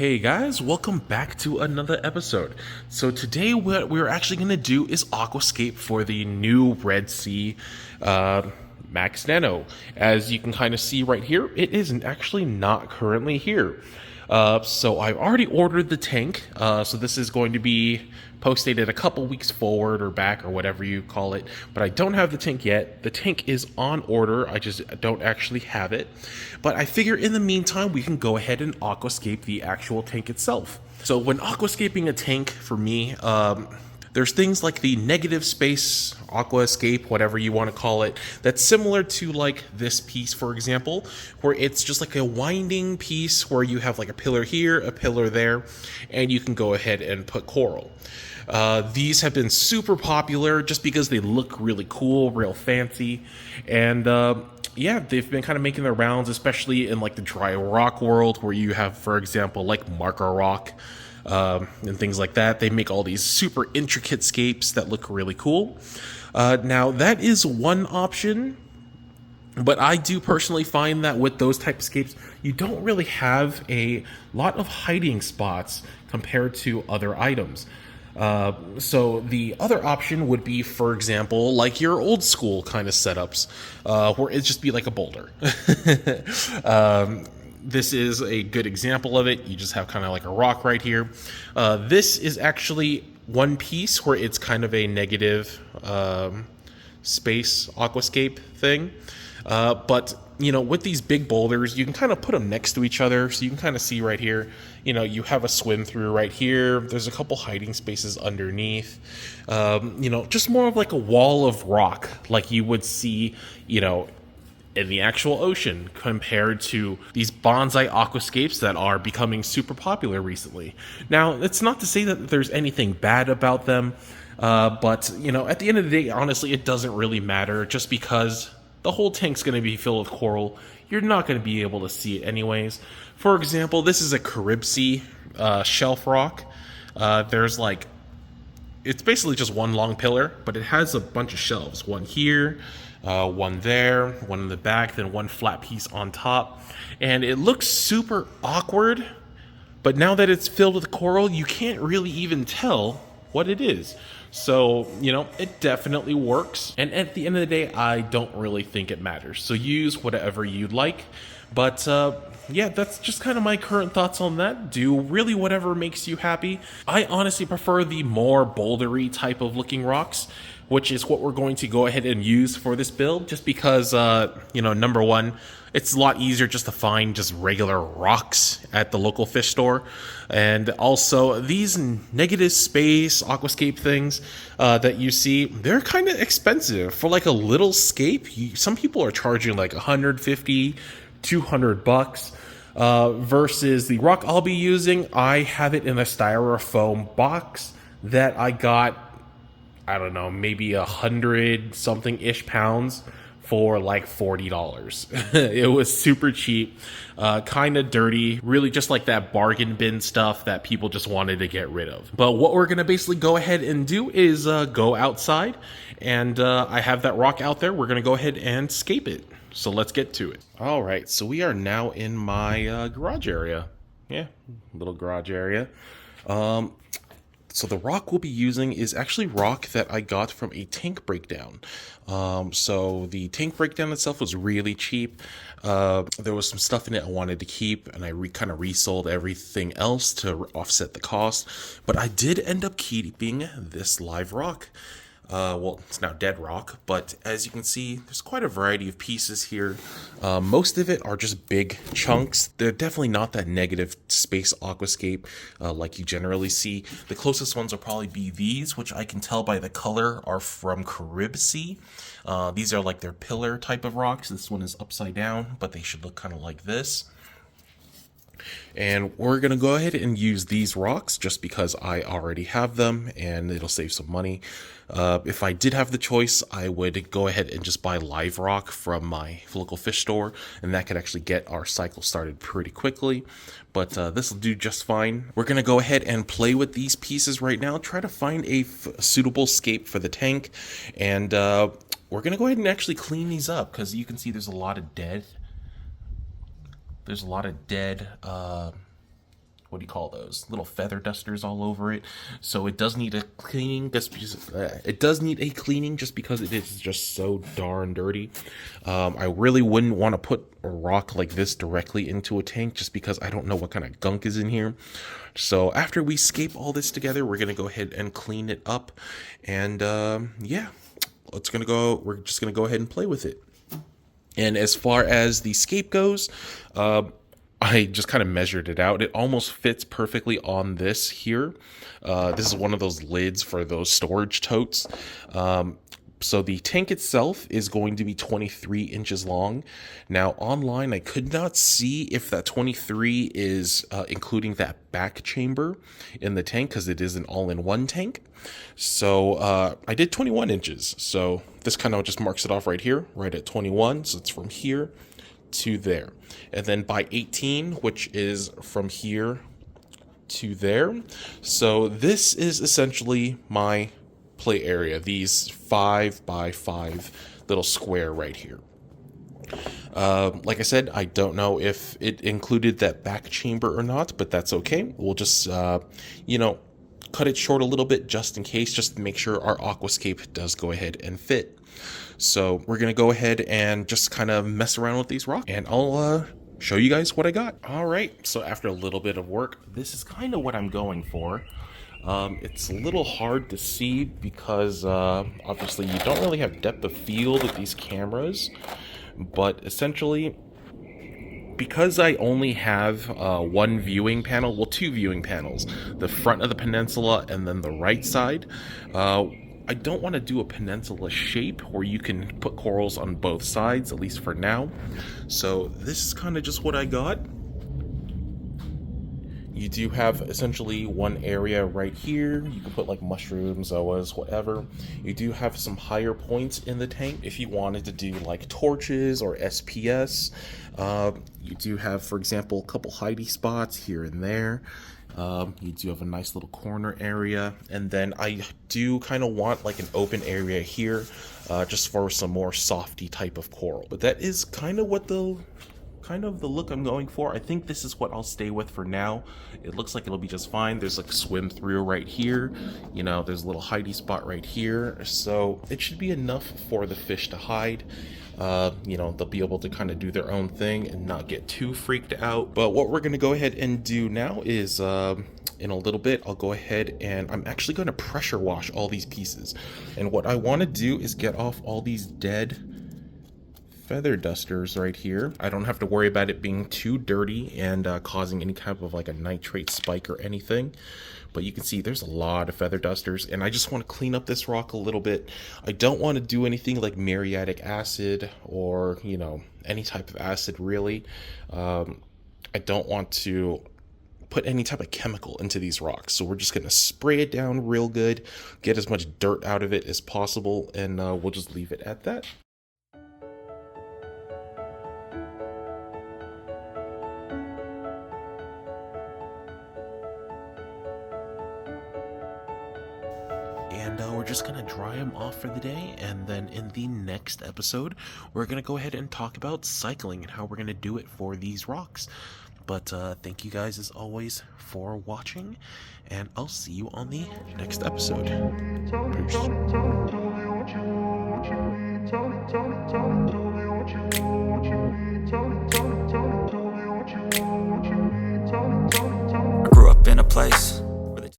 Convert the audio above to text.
Hey guys, welcome back to another episode. So today what we're actually going to do is aquascape for the new Red Sea Max Nano. As you can kind of see right here, it isn't actually not currently here. So I've already ordered the tank, so this is going to be post-dated a couple weeks forward or back or whatever you call it, but I don't have the tank yet. The tank is on order, I just don't actually have it. But I figure in the meantime, we can go ahead and aquascape the actual tank itself. So when aquascaping a tank, for me, there's things like the negative space aquascape, whatever you want to call it, that's similar to like this piece, for example, where it's just like a winding piece where you have like a pillar here, a pillar there, and you can go ahead and put coral. These have been super popular just because they look really cool, real fancy, and yeah, they've been kind of making their rounds, especially in like the dry rock world where you have, for example, like marker rock and things like that. They make all these super intricate scapes that look really cool. Now, that is one option, but I do personally find that with those type of scapes, you don't really have a lot of hiding spots compared to other items. So the other option would be, for example, like your old school kind of setups, where it'd just be like a boulder. This is a good example of it. You just have kind of like a rock right here. This is actually one piece where it's kind of a negative space aquascape thing. But, you know, with these big boulders, you can kind of put them next to each other. So you can kind of see right here, you know, you have a swim through right here. There's a couple hiding spaces underneath. You know, just more of like a wall of rock like you would see, you know, in the actual ocean compared to these bonsai aquascapes that are becoming super popular recently. Now, it's not to say that there's anything bad about them, but, you know, at the end of the day, honestly, it doesn't really matter just because the whole tank's going to be filled with coral. You're not going to be able to see it anyways. For example, this is a Carib Sea shelf rock. There's like, it's basically just one long pillar, but it has a bunch of shelves. One here, one there, one in the back, then one flat piece on top. And it looks super awkward, but now that it's filled with coral, you can't really even tell what it is. So, you know, it definitely works. And at the end of the day, I don't really think it matters. So use whatever you'd like. But yeah, that's just kind of my current thoughts on that. Do really whatever makes you happy. I honestly prefer the more bouldery type of looking rocks, which is what we're going to go ahead and use for this build, just because, you know, number one, it's a lot easier just to find just regular rocks at the local fish store. And also, these negative space aquascape things that you see, they're kind of expensive. For like a little scape, some people are charging like 150, 200 bucks. Versus the rock I'll be using, I have it in a styrofoam box that I got, I don't know, maybe 100 something ish pounds for like $40. It was super cheap, kind of dirty, really just like that bargain bin stuff that people just wanted to get rid of. But what we're gonna basically go ahead and do is go outside, and I have that rock out there. We're gonna go ahead and scape it. So let's get to it. All right, so we are now in my garage area. Yeah, little garage area. So the rock we'll be using is actually rock that I got from a tank breakdown. So the tank breakdown itself was really cheap. There was some stuff in it I wanted to keep, and I kind of resold everything else to offset the cost. But I did end up keeping this live rock. Well, it's now dead rock, but as you can see, there's quite a variety of pieces here. Most of it are just big chunks. They're definitely not that negative space aquascape like you generally see. The closest ones will probably be these, which I can tell by the color are from Carib Sea. These are like their pillar type of rocks. This one is upside down, but they should look kind of like this. And we're going to go ahead and use these rocks just because I already have them and it'll save some money. If I did have the choice, I would go ahead and just buy live rock from my local fish store, and that could actually get our cycle started pretty quickly. But this will do just fine. We're going to go ahead and play with these pieces right now, try to find a suitable scape for the tank, and we're going to go ahead and actually clean these up because you can see there's a lot of dead what do you call those, little feather dusters all over it. So it does need a cleaning, just because it is just so darn dirty. I really wouldn't want to put a rock like this directly into a tank, just because I don't know what kind of gunk is in here. So after we scape all this together, we're gonna go ahead and clean it up, and yeah, we're just gonna go ahead and play with it. And as far as the scape goes, I just kind of measured it out. It almost fits perfectly on this here. This is one of those lids for those storage totes. So the tank itself is going to be 23 inches long. Now online, I could not see if that 23 is including that back chamber in the tank, because it is an all-in-one tank. So I did 21 inches. So this kind of just marks it off right here, right at 21. So it's from here to there. And then by 18, which is from here to there. So this is essentially my play area, these 5 by 5 little square right here. Like I said, I don't know if it included that back chamber or not, but that's okay. We'll just cut it short a little bit just in case, just to make sure our aquascape does go ahead and fit. So we're gonna go ahead and just kind of mess around with these rocks, and I'll show you guys what I got. All right, so after a little bit of work, this is kind of what I'm going for. It's a little hard to see because obviously you don't really have depth of field with these cameras, but essentially, because I only have one viewing panel, well, 2 viewing panels, the front of the peninsula and then the right side, I don't want to do a peninsula shape where you can put corals on both sides, at least for now. So this is kind of just what I got. You do have essentially one area right here. You can put like mushrooms, zoas, whatever. You do have some higher points in the tank if you wanted to do like torches or SPS. You do have, for example, a couple hidey spots here and there. You do have a nice little corner area. And then I do kind of want like an open area here, just for some more softy type of coral. But that is kind of what the look I'm going for. I think this is what I'll stay with for now. It looks like it'll be just fine. There's like swim through right here. You know, there's a little hidey spot right here. So it should be enough for the fish to hide. You know, they'll be able to kind of do their own thing and not get too freaked out. But what we're going to go ahead and do now is, in a little bit, I'll go ahead and I'm actually going to pressure wash all these pieces. And what I want to do is get off all these dead feather dusters right here. I don't have to worry about it being too dirty and causing any type of like a nitrate spike or anything. But you can see there's a lot of feather dusters, and I just want to clean up this rock a little bit. I don't want to do anything like muriatic acid or, you know, any type of acid really. I don't want to put any type of chemical into these rocks. So we're just going to spray it down real good, get as much dirt out of it as possible, and we'll just leave it at that. And we're just gonna dry them off for the day, and then in the next episode we're gonna go ahead and talk about cycling and how we're gonna do it for these rocks. But thank you guys as always for watching, and I'll see you on the next episode. Peace. I grew up in a place